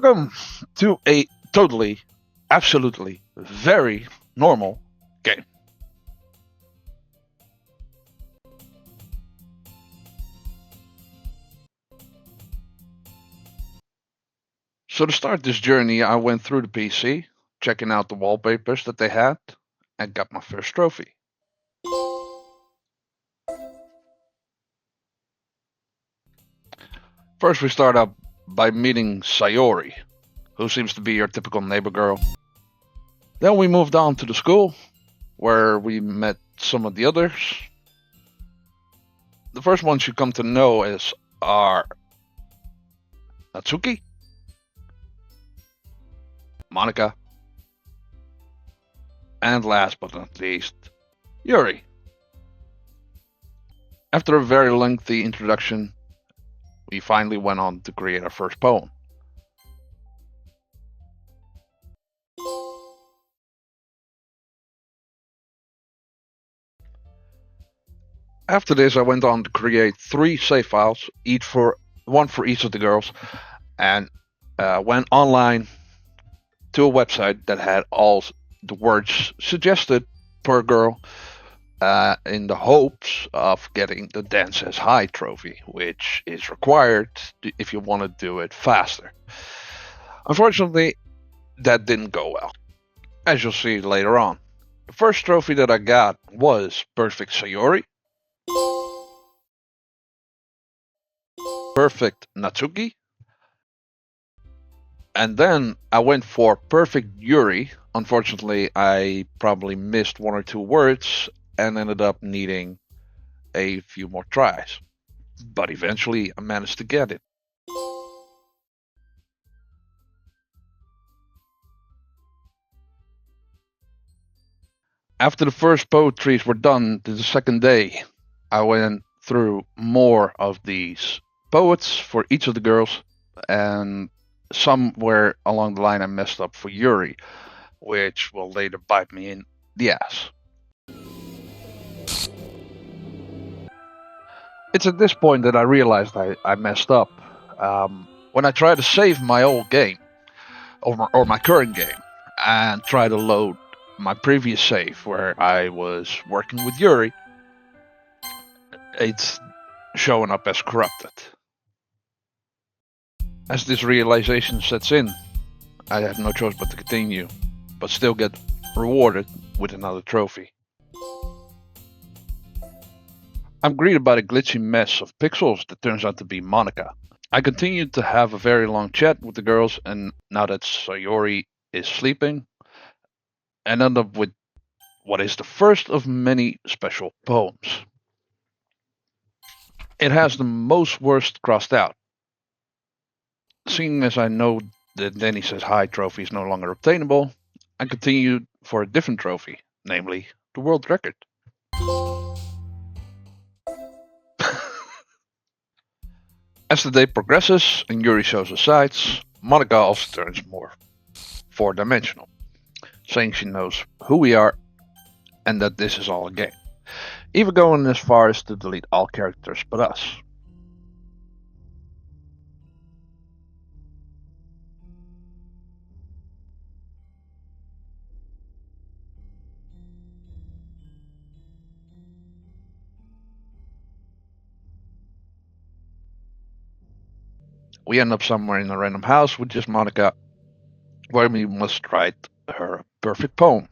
Welcome to a totally, absolutely, very normal game. So to start this journey, I went through the PC, checking out the wallpapers that they had, and got my first trophy. First, we start up by meeting Sayori, who seems to be your typical neighbor girl. Then we moved on to the school, where we met some of the others. The first ones you come to know are Natsuki, Monica, and last but not least, Yuri. After a very lengthy introduction, we finally went on to create our first poem. After this, I went on to create 3 save files, one for each of the girls, and went online to a website that had all the words suggested per girl, in the hopes of getting the Dance as High trophy, which is required if you want to do it faster. Unfortunately, that didn't go well, as you'll see later on. The first trophy that I got was Perfect Sayori, Perfect Natsuki, and then I went for Perfect Yuri. Unfortunately, I probably missed 1 or 2 words and ended up needing a few more tries. But eventually I managed to get it. After the first poetries were done, the second day, I went through more of these poets for each of the girls, and somewhere along the line I messed up for Yuri, which will later bite me in the ass. It's at this point that I realized I messed up. When I try to save my old game, or my current game, and try to load my previous save where I was working with Yuri, it's showing up as corrupted. As this realization sets in, I have no choice but to continue, but still get rewarded with another trophy. I'm greeted by the glitchy mess of pixels that turns out to be Monica. I continued to have a very long chat with the girls, and now that Sayori is sleeping, I end up with what is the first of many special poems. It has the most worst crossed out. Seeing as I know that Danny Says Hi trophy is no longer obtainable, I continued for a different trophy, namely the world record. As the day progresses and Yuri shows her sights, Monica also turns more 4-dimensional, saying she knows who we are and that this is all a game, even going as far as to delete all characters but us. We end up somewhere in a random house with just Monica, where we must write her perfect poem.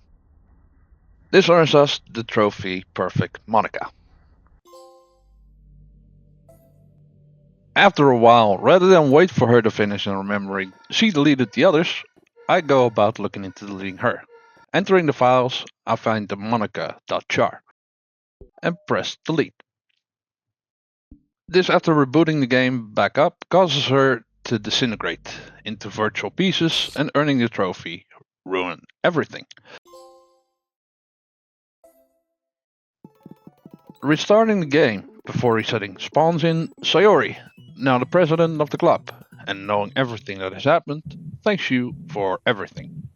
This earns us the trophy Perfect Monica. After a while, rather than wait for her to finish and remembering she deleted the others, I go about looking into deleting her. Entering the files, I find the monica.char and press delete. This, after rebooting the game back up, causes her to disintegrate into virtual pieces, and earning the trophy Ruin Everything. Restarting the game before resetting spawns in Sayori, now the president of the club, and knowing everything that has happened, thanks you for everything.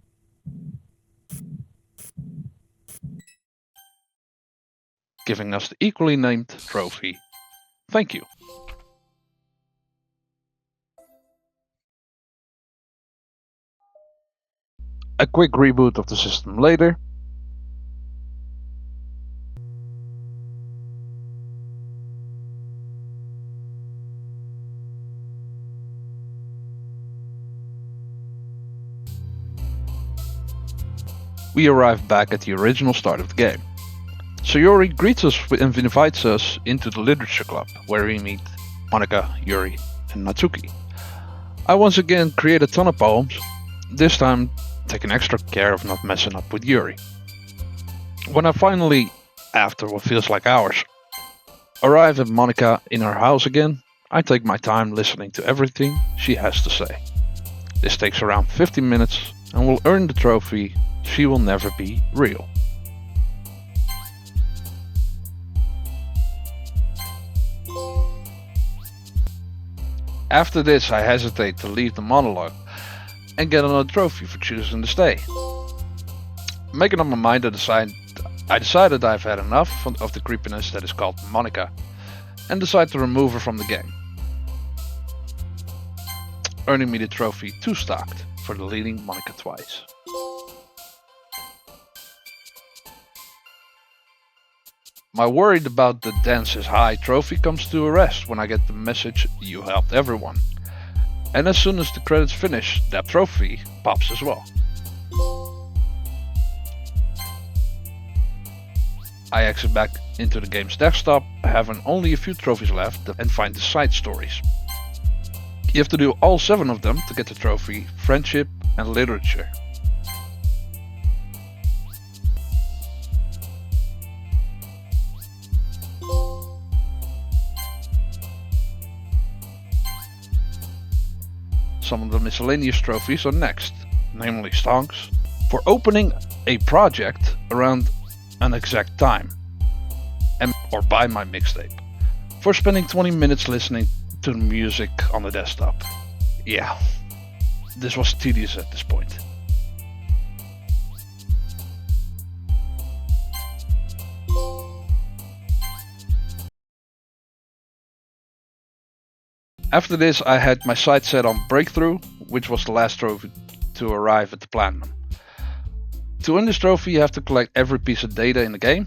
Giving us the equally named trophy, Thank You. A quick reboot of the system later. We arrive back at the original start of the game. Sayori greets us and invites us into the literature club, where we meet Monika, Yuri, and Natsuki. I once again create a ton of poems, this time taking extra care of not messing up with Yuri. When I finally, after what feels like hours, arrive at Monika in her house again, I take my time listening to everything she has to say. This takes around 15 minutes and will earn the trophy She Will Never Be Real. After this, I hesitate to leave the monologue and get another trophy for choosing to stay. Making up my mind, I decided I've had enough of the creepiness that is called Monika and decide to remove her from the game, earning me the trophy 2 stocked for deleting Monika twice. My worried about the dance is high trophy comes to a rest when I get the message you helped everyone. And as soon as the credits finish, that trophy pops as well. I exit back into the game's desktop, having only a few trophies left, and find the side stories. You have to do all 7 of them to get the trophy Friendship and Literature. Some of the miscellaneous trophies are next, namely stonks, for opening a project around an exact time, or buy my mixtape, for spending 20 minutes listening to the music on the desktop. Yeah, this was tedious at this point. After this, I had my sights set on Breakthrough, which was the last trophy to arrive at the Platinum. To win this trophy, you have to collect every piece of data in the game,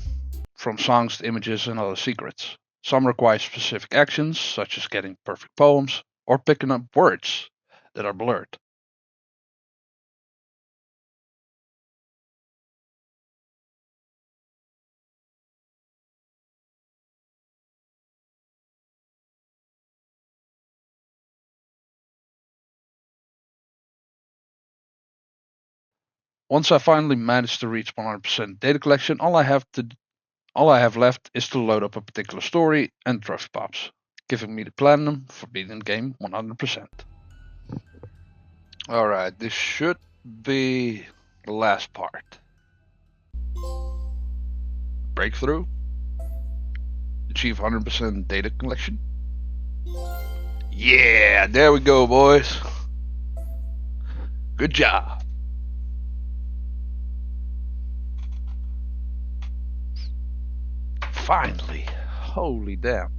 from songs to images and other secrets. Some require specific actions, such as getting perfect poems, or picking up words that are blurred. Once I finally managed to reach 100% data collection, all I have left is to load up a particular story and trophy pops, giving me the platinum for beating the game 100%. Alright, this should be the last part. Breakthrough. Achieve 100% data collection. Yeah, there we go, boys. Good job. Finally. Holy damn.